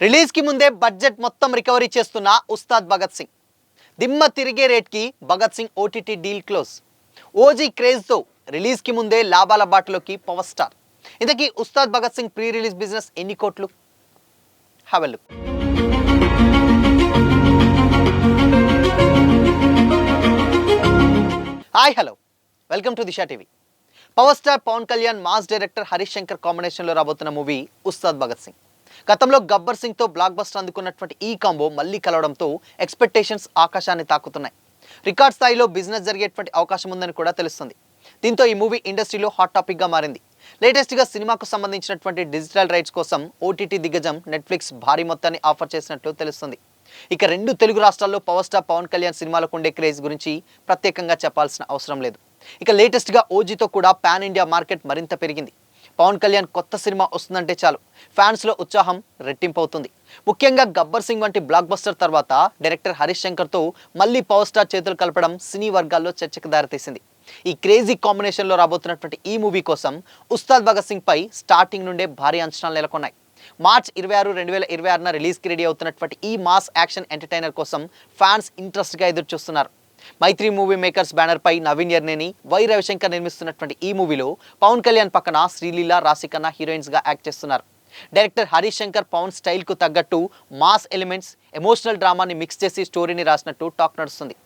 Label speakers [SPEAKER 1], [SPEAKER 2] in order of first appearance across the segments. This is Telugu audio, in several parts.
[SPEAKER 1] రిలీజ్ కి ముందే బడ్జెట్ మొత్తం రికవరీ చేస్తున్న ఉస్తాద్ భగత్ సింగ్ దిమ్మ తిరిగే రేట్ కి Bhagat Singh OTT deal close. OG craze తో రిలీజ్ కి ముందే లాభాల బాటలోకి పవర్ స్టార్. ఇంతకీ Ustaad Bhagat Singh pre release business ఎన్ని కోట్లు? Have a look. Hi hello, welcome to Disha TV. Power star Pawan Kalyan, mass director Harish Shankar కాంబినేషన్లో రాబోతున్న మూవీ ఉస్తాద్ భగత్ సింగ్. గతంలో గబ్బర్ సింగ్ తో బ్లాక్ బస్టర్ అందుకున్నటువంటి ఈ కాంబో మళ్ళీ కలవడంతో ఎక్స్పెక్టేషన్స్ ఆకాశాన్ని తాకుతున్నాయి. రికార్డ్ స్థాయిలో బిజినెస్ జరిగేటువంటి అవకాశం ఉందని కూడా తెలుస్తుంది. దీంతో ఈ మూవీ ఇండస్ట్రీలో హాట్ టాపిక్ గా మారింది. లేటెస్ట్ గా సినిమాకు సంబంధించినటువంటి డిజిటల్ రైట్స్ కోసం ఓటీటీ దిగ్గజం నెట్ఫ్లిక్స్ భారీ మొత్తాన్ని ఆఫర్ చేసినట్లు తెలుస్తుంది. ఇక రెండు తెలుగు రాష్ట్రాల్లో పవర్ స్టార్ పవన్ కళ్యాణ్ సినిమాలకు ఉండే క్రేజ్ గురించి ప్రత్యేకంగా చెప్పాల్సిన అవసరం లేదు. ఇక లేటెస్ట్ గా ఓజీతో కూడా పాన్ ఇండియా మార్కెట్ మరింత పెరిగింది. పవన్ కళ్యాణ్ కొత్త సినిమా వస్తుందంటే చాలు ఫ్యాన్స్లో ఉత్సాహం రెట్టింపు అవుతుంది. ముఖ్యంగా గబ్బర్ సింగ్ వంటి బ్లాక్ బస్టర్ తర్వాత డైరెక్టర్ హరీష్ శంకర్తో మళ్ళీ పవర్ స్టార్ చేతులు కలపడం సినీ వర్గాల్లో చర్చకు దారితీసింది. ఈ క్రేజీ కాంబినేషన్లో రాబోతున్నటువంటి ఈ మూవీ కోసం ఉస్తాద్ భగత్ సింగ్ పై స్టార్టింగ్ నుండే భారీ అంచనాలు నెలకొన్నాయి. మార్చ్ 26, 2026న రిలీజ్కి రెడీ అవుతున్నటువంటి ఈ మాస్ యాక్షన్ ఎంటర్టైనర్ కోసం ఫ్యాన్స్ ఇంట్రెస్ట్గా ఎదురు చూస్తున్నారు. మైత్రి మూవీ మేకర్స్ బ్యానర్ పై నవీన్ యర్నేని, వై రవిశంకర్ నిర్మిస్తున్నటువంటి ఈ మూవీలో పవన్ కళ్యాణ్ పక్కన శ్రీలీల, రాశికన్నా హీరోయిన్స్ గా యాక్ట్ చేస్తున్నారు. డైరెక్టర్ హరీష్ శంకర్ పవన్ స్టైల్ కు తగ్గట్టు మాస్ ఎలిమెంట్స్, ఎమోషనల్ డ్రామాని మిక్స్ చేసి స్టోరీని రాసినట్టు టాక్ నడుస్తుంది.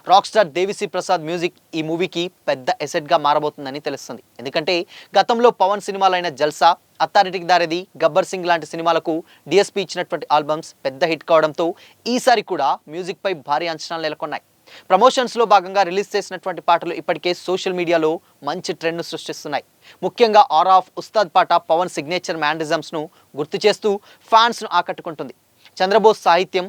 [SPEAKER 1] Rock star Devi Sri Prasad music ఈ మూవీకి పెద్ద ఎసెట్ గా మారబోతుందని తెలుస్తుంది. ఎందుకంటే గతంలో పవన్ సినిమాలైన జల్సా, అత్తారింటికి దారేది, గబ్బర్ సింగ్ లాంటి సినిమాలకు డిఎస్పీ ఇచ్చినటువంటి ఆల్బమ్స్ పెద్ద హిట్ కావడంతో ఈసారి కూడా మ్యూజిక్ పై భారీ అంచనాలు నెలకొన్నాయి. ప్రమోషన్స్లో భాగంగా రిలీజ్ చేసినటువంటి పాటలు ఇప్పటికే సోషల్ మీడియాలో మంచి ట్రెండ్ను సృష్టిస్తున్నాయి. ముఖ్యంగా ఆర్ ఆఫ్ ఉస్తాద్ పాట పవన్ సిగ్నేచర్ మ్యానరిజమ్స్ను గుర్తు చేస్తూ ఫ్యాన్స్ను ఆకట్టుకుంటుంది. చంద్రబోస్ సాహిత్యం,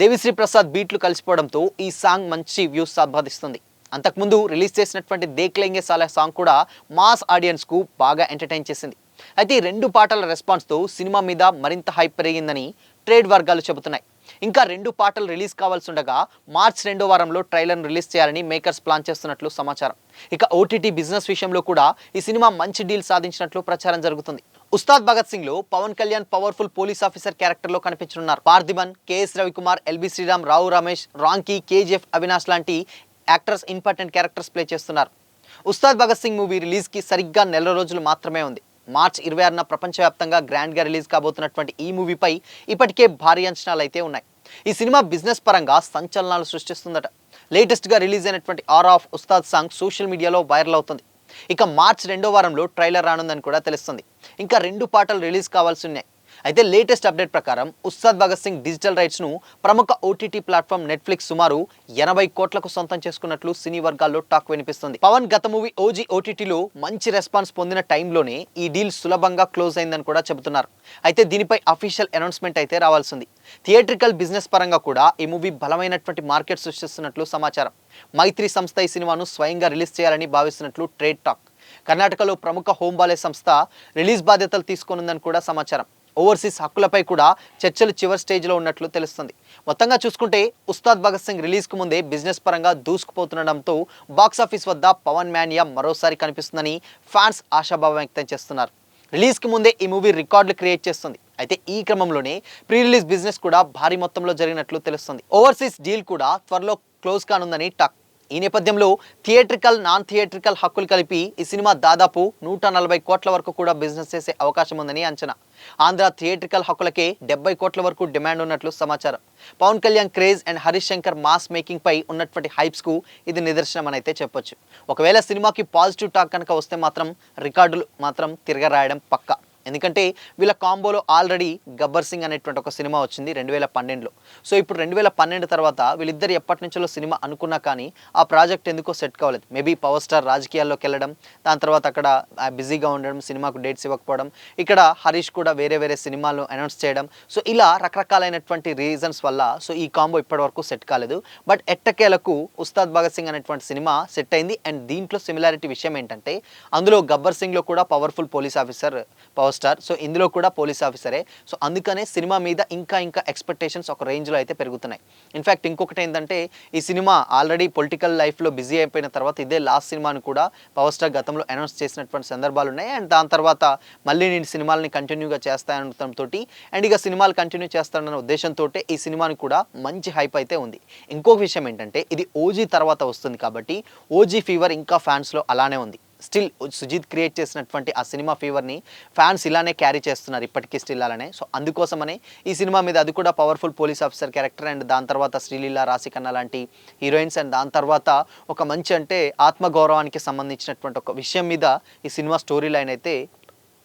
[SPEAKER 1] దేవిశ్రీ ప్రసాద్ బీట్లు కలిసిపోవడంతో ఈ సాంగ్ మంచి వ్యూస్ సంపాదిస్తుంది. అంతకుముందు రిలీజ్ చేసినటువంటి దేఖ్ లేంగే సాలే సాంగ్ కూడా మాస్ ఆడియన్స్కు బాగా ఎంటర్టైన్ చేసింది. అయితే ఈ రెండు పాటల రెస్పాన్స్తో సినిమా మీద మరింత హైప్ పెరిగిందని ట్రేడ్ వర్గాలు చెబుతున్నాయి. ఇంకా రెండు పాటలు రిలీజ్ కావాల్సి ఉండగా మార్చ్ 2వ వారంలో ట్రైలర్ను రిలీజ్ చేయాలని మేకర్స్ ప్లాన్ చేస్తున్నట్లు సమాచారం. ఇక ఓటీటీ బిజినెస్ విషయంలో కూడా ఈ సినిమా మంచి డీల్ సాధించినట్లు ప్రచారం జరుగుతుంది. ఉస్తాద్ భగత్ సింగ్ లో Pawan Kalyan powerful police officer character లో కనిపించనున్నారు. Parthiban, KS Ravikumar, LB Sriram, Rao Ramesh, Ramki, KGF Avinash లాంటి యాక్టర్స్ ఇంపార్టెంట్ క్యారెక్టర్స్ ప్లే చేస్తున్నారు. ఉస్తాద్ భగత్ సింగ్ మూవీ రిలీజ్ కి సరిగ్గా నెల రోజులు మాత్రమే ఉంది. మార్చ్ 26న ప్రపంచవ్యాప్తంగా గ్రాండ్గా రిలీజ్ కాబోతున్నటువంటి ఈ మూవీపై ఇప్పటికే భారీ అంచనాలు అయితే ఉన్నాయి. ఈ సినిమా బిజినెస్ పరంగా సంచలనాలు సృష్టిస్తుందట. లేటెస్ట్గా రిలీజ్ అయినటువంటి ఆర్ ఆఫ్ ఉస్తాద్ సాంగ్ సోషల్ మీడియాలో వైరల్ అవుతుంది. ఇక మార్చ్ 2వ వారంలో ట్రైలర్ రానుందని కూడా తెలుస్తుంది. ఇంకా రెండు పాటలు రిలీజ్ కావాల్సి ఉన్నాయి. అయితే లేటెస్ట్ అప్డేట్ ప్రకారం ఉస్తాద్ భగత్ సింగ్ డిజిటల్ రైట్స్ను ప్రముఖ ఓటీటీ ప్లాట్ఫామ్ నెట్ఫ్లిక్స్ సుమారు 80 కోట్లకు సొంతం చేసుకున్నట్లు సినీ వర్గాల్లో టాక్ వినిపిస్తుంది. పవన్ గత మూవీ ఓజీ ఓటీటీలో మంచి రెస్పాన్స్ పొందిన టైంలోనే ఈ డీల్ సులభంగా క్లోజ్ అయిందని కూడా చెబుతున్నారు. అయితే దీనిపై అఫీషియల్ అనౌన్స్మెంట్ అయితే రావాల్సింది. థియేట్రికల్ బిజినెస్ పరంగా కూడా ఈ మూవీ బలమైనటువంటి మార్కెట్ సృష్టిస్తున్నట్లు సమాచారం. మైత్రి సంస్థ ఈ సినిమాను స్వయంగా రిలీజ్ చేయాలని భావిస్తున్నట్లు ట్రేడ్ టాక్. కర్ణాటకలో ప్రముఖ హోంబాలే సంస్థ రిలీజ్ బాధ్యతలు తీసుకోనుందని కూడా సమాచారం. ఓవర్సీస్ హక్కులపై కూడా చర్చలు చివరి స్టేజ్లో ఉన్నట్లు తెలుస్తుంది. మొత్తంగా చూసుకుంటే ఉస్తాద్ భగత్ సింగ్ రిలీజ్కు ముందే బిజినెస్ పరంగా దూసుకుపోతుండడంతో బాక్సాఫీస్ వద్ద పవన్ మ్యానియా మరోసారి కనిపిస్తుందని ఫ్యాన్స్ ఆశాభావం వ్యక్తం చేస్తున్నారు. రిలీజ్కి ముందే ఈ మూవీ రికార్డులు క్రియేట్ చేస్తుంది. అయితే ఈ క్రమంలోనే ప్రీ రిలీజ్ బిజినెస్ కూడా భారీ మొత్తంలో జరిగినట్లు తెలుస్తుంది. ఓవర్సీస్ డీల్ కూడా త్వరలో క్లోజ్ కానుందని టాక్. ఈ నేపథ్యంలో థియేట్రికల్, నాన్ థియేట్రికల్ హక్కులు కలిపి ఈ సినిమా దాదాపు 140 కోట్ల వరకు కూడా బిజినెస్ చేసే అవకాశం ఉందని అంచనా. ఆంధ్ర థియేట్రికల్ హక్కులకే 70 కోట్ల వరకు డిమాండ్ ఉన్నట్లు సమాచారం. Pawan Kalyan craze and Harish Shankar mass making పై ఉన్నటువంటి హైప్స్ కు ఇది నిదర్శనం అని అయితే చెప్పొచ్చు. ఒకవేళ సినిమాకి పాజిటివ్ టాక్ కనుక వస్తే మాత్రం రికార్డులు మాత్రం తిరగరాయడం పక్కా. ఎందుకంటే వీళ్ళ కాంబోలో ఆల్రెడీ గబ్బర్ సింగ్ అనేటువంటి ఒక సినిమా వచ్చింది 2012లో. సో ఇప్పుడు 2012 తర్వాత వీళ్ళిద్దరు ఎప్పటి నుంచో సినిమా అనుకున్నా కానీ ఆ ప్రాజెక్ట్ ఎందుకో సెట్ కావలేదు. మేబీ పవర్ స్టార్ రాజకీయాల్లోకి వెళ్ళడం, దాని తర్వాత అక్కడ బిజీగా ఉండడం, సినిమాకు డేట్స్ ఇవ్వకపోవడం, ఇక్కడ హరీష్ కూడా వేరే సినిమాలు అనౌన్స్ చేయడం. సో ఇలా రకరకాలైనటువంటి రీజన్స్ వల్ల సో ఈ కాంబో ఇప్పటి వరకు సెట్ కాలేదు. బట్ ఎట్టకేలకు ఉస్తాద్ భగత్ సింగ్ అనేటువంటి సినిమా సెట్ అయింది. అండ్ దీంట్లో సిమిలారిటీ విషయం ఏంటంటే అందులో గబ్బర్ సింగ్లో కూడా powerful police officer power power star. So ఇందులో కూడా పోలీస్ ఆఫీసరే. సో అందుకనే సినిమా మీద ఇంకా ఇంకా ఎక్స్‌పెక్టేషన్స్ ఒక రేంజ్‌లో అయితే పెరుగుతున్నాయి. ఇన్‌ఫాక్ట్ ఇంకొకటి ఏందంటే ఈ సినిమా ఆల్రెడీ పొలిటికల్ లైఫ్‌లో బిజీ అయిపోయిన తర్వాత ఇదే లాస్ట్ సినిమా అని కూడా పవర్ స్టార్ గతంలో అనౌన్స్ చేసినటువంటి సందర్భాలున్నాయి. అండ్ దాని తర్వాత మళ్ళీ నేను సినిమాలని కంటిన్యూగా చేస్తాననడంతోటి అండ్ ఇక సినిమాలు కంటిన్యూ చేస్తానన్న ఉద్దేశంతోటే ఈ సినిమాని కూడా మంచి హైప్ అయితే ఉంది. ఇంకొక విషయం ఏంటంటే ఇది ఓజీ తర్వాత వస్తుంది కాబట్టి ఓజీ ఫీవర్ ఇంకా ఫ్యాన్స్‌లో అలానే ఉంది. స్టిల్ సుజిత్ క్రియేట్ చేసినటువంటి ఆ సినిమా ఫీవర్‌ని ఫ్యాన్స్ ఇలానే క్యారీ చేస్తున్నారు ఇప్పటికీ స్టిల్ అలానే. సో అందుకోసమనే ఈ సినిమా మీద అది కూడా powerful police officer character and దాని తర్వాత శ్రీలీల, రాశిఖన్నా లాంటి హీరోయిన్స్ అండ్ దాని తర్వాత ఒక మంచి అంటే ఆత్మగౌరవానికి సంబంధించినటువంటి ఒక విషయం మీద ఈ సినిమా స్టోరీ లైన్ అయితే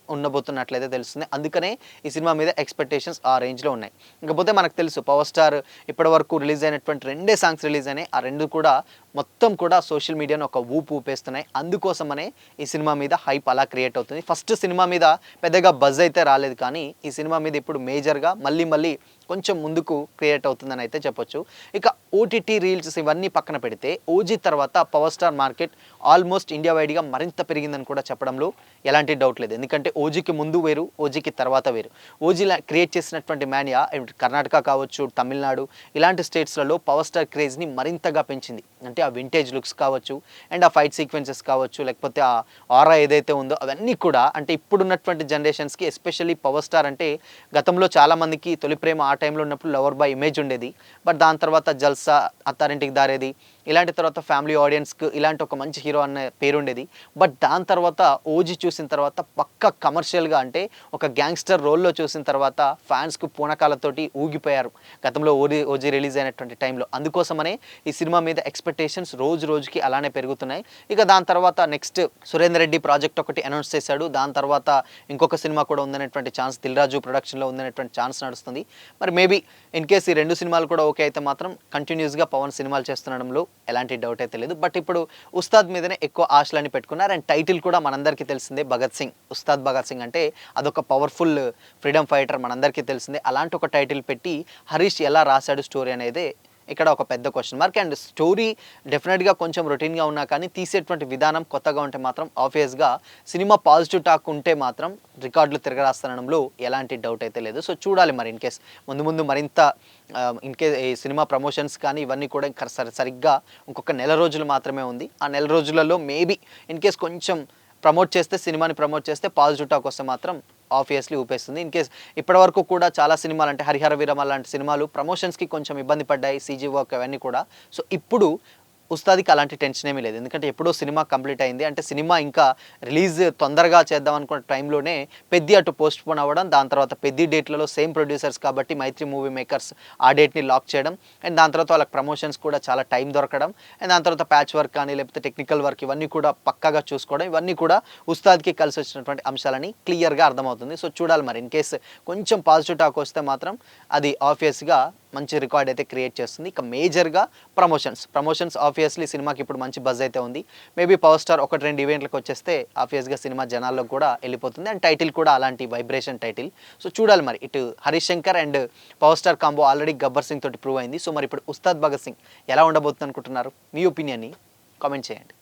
[SPEAKER 1] ఉండబోతున్నట్లయితే తెలుస్తుంది. అందుకనే ఈ సినిమా మీద ఎక్స్‌పెక్టేషన్స్ ఆ రేంజ్‌లో ఉన్నాయి. ఇకపోతే మనకు తెలుసు పవర్ స్టార్ ఇప్పటివరకు రిలీజ్ అయినటువంటి 2 సాంగ్స్ రిలీజ్ అయినాయి. ఆ 2 కూడా మొత్తం కూడా సోషల్ మీడియాను ఒక ఊపు ఊపేస్తున్నాయి. అందుకోసమనే ఈ సినిమా మీద హైప్ అలా క్రియేట్ అవుతుంది. ఫస్ట్ సినిమా మీద పెద్దగా బజ్ అయితే రాలేదు కానీ ఈ సినిమా మీద ఇప్పుడు మేజర్‌గా మళ్ళీ కొంచెం ముందుకు క్రియేట్ అవుతుందని అయితే చెప్పొచ్చు. ఇక ఓటీటీ రీల్స్ ఇవన్నీ పక్కన పెడితే ఓజీ తర్వాత power star market almost India వైడ్‌గా మరింత పెరిగిందని కూడా చెప్పడంలో ఎలాంటి డౌట్ లేదు. ఎందుకంటే ఓజీకి ముందు వేరు, ఓజీకి తర్వాత వేరు. ఓజీలా క్రియేట్ చేసినటువంటి మానియా కర్ణాటక కావచ్చు, తమిళనాడు ఇలాంటి స్టేట్స్‌లలో పవర్ స్టార్ క్రేజ్‌ని మరింతగా పెంచింది. అంటే ఆ వింటేజ్ లుక్స్ కావచ్చు అండ్ ఆ ఫైట్ సీక్వెన్సెస్ కావచ్చు లేకపోతే ఆ ఆరా ఏదైతే ఉందో అవన్నీ కూడా అంటే ఇప్పుడున్నటువంటి జనరేషన్స్‌కి ఎస్పెషల్లీ పవర్ స్టార్ అంటే గతంలో చాలామందికి తొలి ప్రేమ ఆ టైంలో ఉన్నప్పుడు లవర్ బాయ్ ఇమేజ్ ఉండేది. బట్ దాని తర్వాత జల్సా, అత్తారింటికి దారేది ఇలాంటి తర్వాత ఫ్యామిలీ ఆడియన్స్‌కి ఇలాంటి ఒక మంచి హీరో అనే పేరుండేది. బట్ దాని తర్వాత ఓజీ చూసిన తర్వాత పక్కా కమర్షియల్‌గా అంటే ఒక గ్యాంగ్‌స్టర్ రోల్‌లో చూసిన తర్వాత ఫ్యాన్స్‌కు పూనకాలతోటి ఊగిపోయారు. గతంలో ఓజీ రిలీజ్ అయినటువంటి టైంలో. అందుకోసమనే ఈ సినిమా మీద ఎక్స్‌పెక్టేషన్స్ రోజు రోజుకి అలానే పెరుగుతున్నాయి. ఇక దాని తర్వాత నెక్స్ట్ సురేందర్ రెడ్డి ప్రాజెక్ట్ ఒకటి అనౌన్స్ చేశాడు. దాని తర్వాత ఇంకొక సినిమా కూడా ఉందనేటువంటి ఛాన్స్ దిల్ రాజు ప్రొడక్షన్‌లో ఉందనేటువంటి ఛాన్స్ నడుస్తుంది. మరి మేబీ ఇన్ కేస్ ఈ 2 సినిమాలు కూడా ఓకే అయితే మాత్రం కంటిన్యూస్‌గా పవన్ సినిమాలు చేస్తుండడంలో ఎలాంటి డౌట్ అయితే లేదు. బట్ ఇప్పుడు ఉస్తాద్ మీదనే ఎక్కువ ఆశలని పెట్టుకున్నారు. అండ్ టైటిల్ కూడా మనందరికీ తెలిసిందే భగత్ సింగ్. ఉస్తాద్ భగత్ సింగ్ అంటే అదొక పవర్‌ఫుల్ ఫ్రీడమ్ ఫైటర్ మనందరికీ తెలిసిందే. అలాంటి ఒక టైటిల్ పెట్టి హరీష్ ఎలా రాశాడు స్టోరీ అనేదే ఇక్కడ ఒక పెద్ద క్వశ్చన్ మార్క్. అండ్ స్టోరీ డెఫినెట్‌గా కొంచెం రొటీన్‌గా ఉన్నా కానీ తీసేటువంటి విధానం కొత్తగా ఉంటే మాత్రం ఆబ్వియస్‌గా సినిమా పాజిటివ్ టాక్ ఉంటే మాత్రం రికార్డులు తిరగరాస్తనడంలో ఎలాంటి డౌట్ అయితే లేదు. సో చూడాలి మరి ఇన్ కేస్ ముందు మరింత ఇన్ కేస్ ఈ సినిమా ప్రమోషన్స్ కానీ ఇవన్నీ కూడా ఇంకా సరిగ్గా ఇంకొక నెల రోజులు మాత్రమే ఉంది. ఆ నెల రోజులలో మేబీ ఇన్ కేస్ కొంచెం సినిమాని ప్రమోట్ చేస్తే పాజిటివ్ టాక్ వస్తే మాత్రం ఆబ్వియస్లీ ఊపేస్తుంది. ఇన్ కేస్ ఇప్పటివరకు కూడా చాలా సినిమాలు అంటే హరిహర వీరమ లాంటి సినిమాలు ప్రమోషన్స్‌కి కొంచెం ఇబ్బంది పడ్డాయి. సీజీ వర్క్ అవన్నీ కూడా. సో ఇప్పుడు ఉస్తాద్‌కి అలాంటి టెన్షన్ ఏమీ లేదు. ఎందుకంటే ఎప్పుడో సినిమా కంప్లీట్ అయింది. అంటే సినిమా ఇంకా రిలీజ్ తొందరగా చేద్దాం అనుకున్న టైంలోనే పెద్ది అటు పోస్ట్‌పోన్ అవ్వడం. దాని తర్వాత పెద్ది డేట్లలో సేమ్ ప్రొడ్యూసర్స్ కాబట్టి మైత్రి మూవీ మేకర్స్ ఆ డేట్‌ని లాక్ చేయడం. అండ్ దాని తర్వాత వాళ్ళకి ప్రమోషన్స్ కూడా చాలా టైం దొరకడం. అండ్ దాని తర్వాత ప్యాచ్ వర్క్ కానీ లేకపోతే టెక్నికల్ వర్క్ ఇవన్నీ కూడా పక్కాగా చూసుకోవడం. ఇవన్నీ కూడా ఉస్తాద్‌కి కలిసి వచ్చినటువంటి అంశాలని క్లియర్‌గా అర్థమవుతుంది. సో చూడాలి మరి ఇన్ కేస్ కొంచెం పాజిటివ్ టాక్ వస్తే మాత్రం అది ఆబ్వియస్‌గా మంచి రికార్డ్ అయితే క్రియేట్ చేస్తుంది. ఇక మేజర్‌గా ప్రమోషన్స్ ఆబ్వియస్లీ సినిమాకి ఇప్పుడు మంచి బజ్ అయితే ఉంది. మేబీ పవర్ స్టార్ 1-2 ఈవెంట్లకు వచ్చేస్తే ఆబ్వియస్‌గా సినిమా జనాల్లోకి కూడా వెళ్ళిపోతుంది. అండ్ టైటిల్ కూడా అలాంటి వైబ్రేషన్ టైటిల్. సో చూడాలి మరి ఇటు Harish Shankar and power star combo already Gabbar Singh తోటి ప్రూవ్ అయింది. సో మరి ఇప్పుడు ఉస్తాద్ భగత్ సింగ్ ఎలా ఉండబోతుంది అనుకుంటున్నారు? మీ ఒపీనియన్ని కామెంట్ చేయండి.